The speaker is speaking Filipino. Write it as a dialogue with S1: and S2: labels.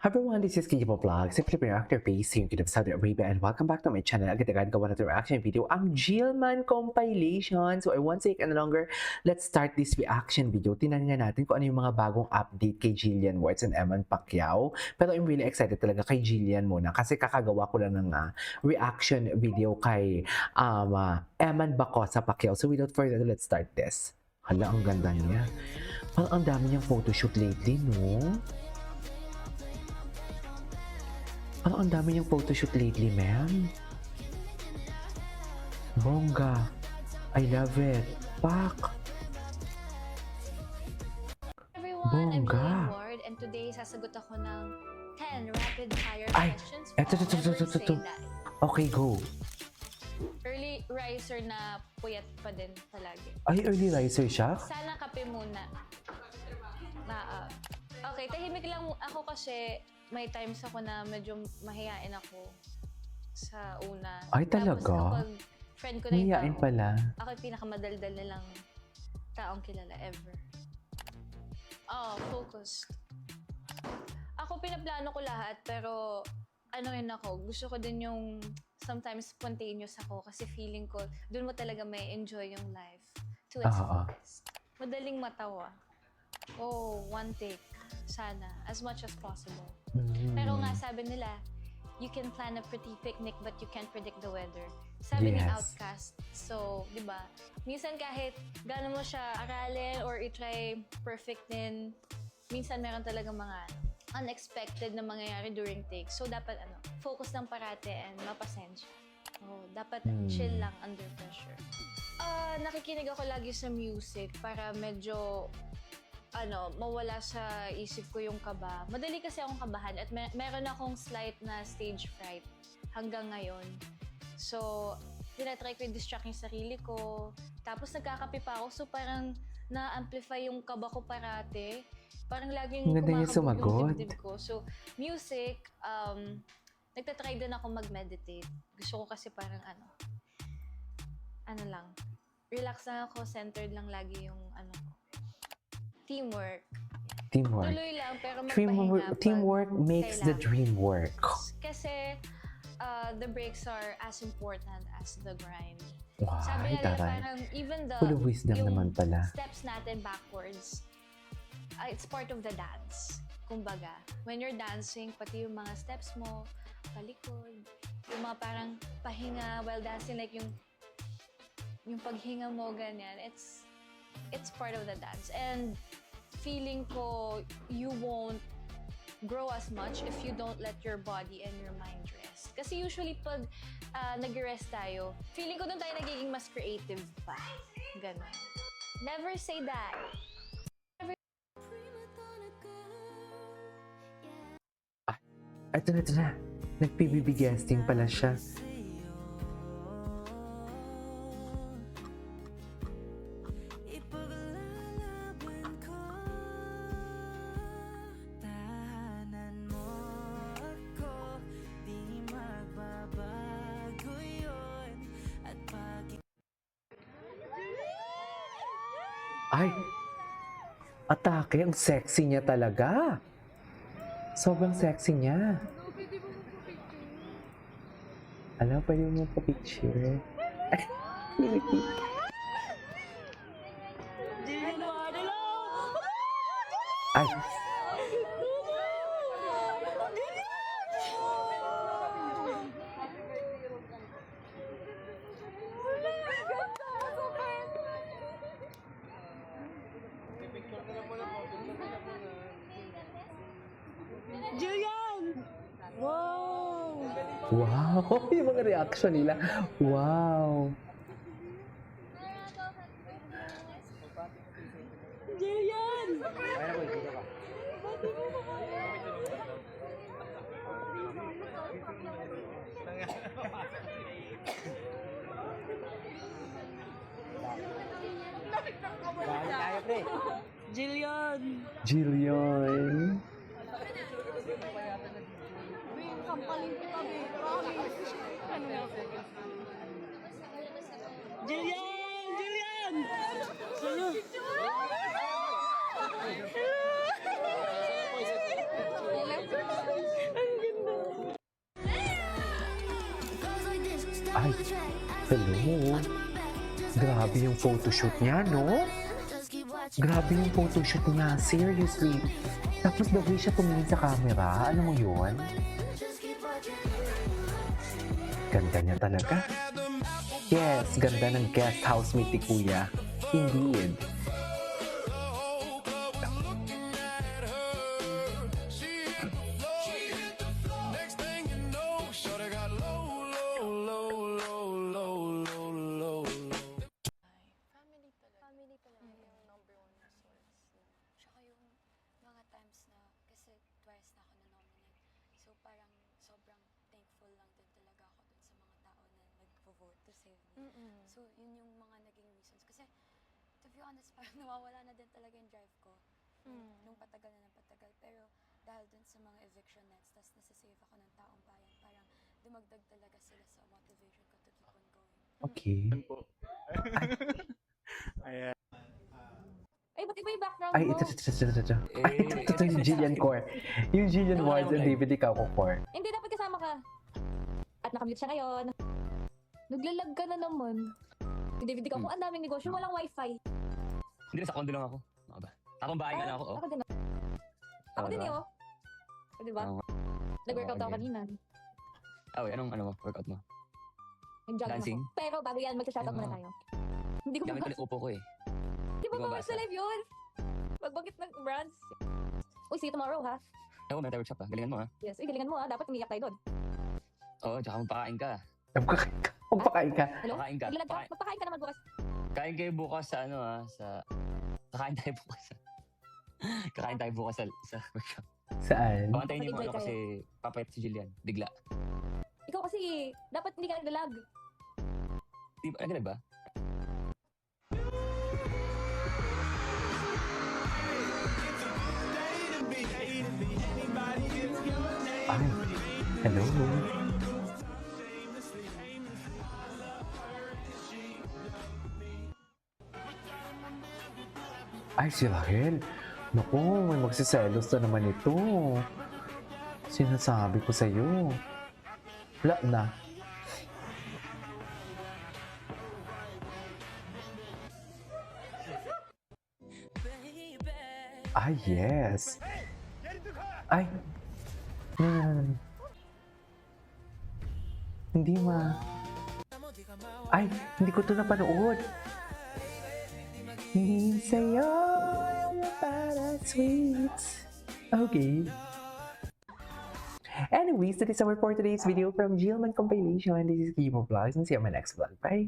S1: Hi everyone, this is Kiki Vlog, simply reactor based here in Saudi Arabia, and welcome back to my channel. Agad-agad gawa na ito reaction video, ang Jillman compilation. So I won't take any longer. Let's start this reaction video. Tingnan nga natin kung ano yung mga bagong update kay Jillian White and Eman Pacquiao. Pero I'm really excited talaga kay Jillian muna kasi kakagawa ko lang ng reaction video kay Eman Bacosa Pacquiao. So without further ado, let's start this. Hala, ang ganda niya. Parang ang dami niyang photoshoot lately, no? Ang dami niyang photoshoot lately, ma'am. Bongga. I love it. Pak.
S2: Everyone, I'm
S1: Bongga.
S2: Jillian Ward, and today sasagot ako ng 10 rapid fire
S1: Ay,
S2: questions.
S1: eto.
S2: Never say that.
S1: Okay, go.
S2: Early riser na puyat pa din palagi.
S1: Ay, early riser siya?
S2: Sana kape muna. Okay, tahimik lang ako kasi may times ako na medyo mahihain ako sa una.
S1: Ay, talaga?
S2: Tapos kapag friend ko na yung
S1: Mahihain
S2: tao,
S1: pala.
S2: ako yung pinakamadaldal nilang taong kilala ever. Focused. Ako pinaplano ko lahat pero ano rin ako, gusto ko din yung sometimes spontaneous ako kasi feeling ko doon mo talaga may enjoy yung life to its fullest. Madaling matawa. One take. Sana. As much as possible. Pero nga sabi nila, you can plan a pretty picnic but you can't predict the weather. Sabi ni Outcast. So, di ba? Minsan kahit gano'n mo siya aralin or i-try perfectin, minsan meron talaga mga unexpected na mangyayari during takes. So, dapat focus lang parate and mapasensya. Dapat chill lang under pressure. Nakikinig ako lagi sa music para medyo mawala sa isip ko yung kaba. Madali kasi akong kabahan at meron akong slight na stage fright hanggang ngayon. So, tinatry ko i-distract yung sarili ko. Tapos nagkakape pa ako, so parang na-amplify yung kaba ko parate. Parang laging kumakabog yung dibdib ko. So, music, nagtatry din ako mag-meditate. Gusto ko kasi parang lang, relax lang ako, centered lang lagi yung Teamwork. Tuloy lang, pero magpahinga.
S1: Teamwork makes the dream work.
S2: Kasi the breaks are as important as the grind.
S1: Wow,
S2: sabi nila parang even the
S1: full of wisdom naman pala.
S2: Steps natin backwards, it's part of the dance. Kumbaga, when you're dancing, pati yung mga steps mo, palikod, yung mga parang pahinga while dancing, like yung paghinga mo, ganyan, it's part of the dance. And feeling ko, you won't grow as much if you don't let your body and your mind rest. Kasi usually pag nag-rest tayo, feeling ko doon tayo nagiging mas creative pa. Ganon. Never say that.
S1: Ito na. Nag-PBB guesting pala siya. Ay! Atake! Ang sexy niya talaga! Sobrang sexy niya. Alam, pwede mo pa-picture. Ay!
S2: Jillian! Wow!
S1: Wow! Yung mga reaction nila. Wow!
S2: Jillian! Jillian!
S1: Jillian!
S2: Kampalin kita, Jillian! Jillian! Jillian!
S1: Ay, hello. Grabe yung photoshoot niya, no? Grabe yung photoshoot niya, seriously. Tapos the way siya tumingin sa camera, alam mo yun? Ganda niya talaga. Yes, ganda ng guest housemate ni Kuya. Indeed.
S2: Family talaga yung number one source. Tsaka yung mga times na, kasi twice na ako na-nominate. So parang sobrang thankful lang din talaga ako dun sa mga tao na nag-vote to save me. So yun yung mga naging reasons. Kasi to be honest, parang nawawala na din talaga yung drive ko. Nung patagal na ng patagal. Pero dahil dun sa mga eviction nets, tas nasasave ako ng taong bayan, parang dumagdag talaga sila sa motivation ko to keep on going.
S1: Okay.
S3: Ayan.
S2: Ay, ba't iba yung background
S1: Ay,
S2: mo?
S1: ito. Ay, ito yung Jillian Core. Yung Jillian Ward and David Ikaw Core.
S2: Hindi, dapat kasama ka. At nakamute siya ngayon. Naglalag ka na naman. Si David, ikaw, kung ang daming negosyo, walang wifi.
S4: Hindi, sa condo lang ako. Ano ba? Takong bahay na lang ako, oh.
S2: Ako din, oh. Ako din, eh, oh. O, diba?
S4: Oo nga.
S2: Nag-workout ako
S4: okay.
S2: kanina.
S4: Ah, anong workout mo?
S2: Nag-jogging
S4: Dancing?
S2: ako. Pero bago yan, mag-shoutout muna
S4: Ayun,
S2: tayo. Hindi ko
S4: Gamit ko
S2: mabasa.
S4: na upo ko eh.
S2: Di ba
S4: Hindi ko
S2: bawal
S4: mabasa.
S2: sa live yun? Magbangkit ng brands. Uy, see you tomorrow, ha?
S4: Ako, may workshop ha. Galingan mo ha.
S2: Yes. Uy, galingan mo, ha? Dapat umiyak tayo doon.
S4: Oo, tsaka magpakain ka.
S1: Magpakain ka.
S2: Hello?
S4: Pakain ka.
S2: Maglalag ka? Magpakain ka naman bukas.
S4: Kain kayo bukas sa ano ha, sa... Kakain tayo bukas sa... Kakain tayo bukas sa workshop.
S1: Saan?
S4: Pakantayin niyo yung
S2: Mag-enjoy
S4: ano kasi papayat si Jillian. Bigla.
S2: Ikaw kasi, dapat hindi ka naglalag.
S4: Di ba? Ano ba?
S1: Ay, hello. Ay, si Rahel. Naku, may magsiselos na naman ito. Sinasabi ko sa'yo. Wala na. Ay, yes. Ay. No. Hindi Ay, hindi ko ito napanood. Hindi sa'yo para sweet. Okay. Anyways, that is our for today's video from Gilman Compilation. This is Kimo Vlogs and see you on my next vlog. Bye!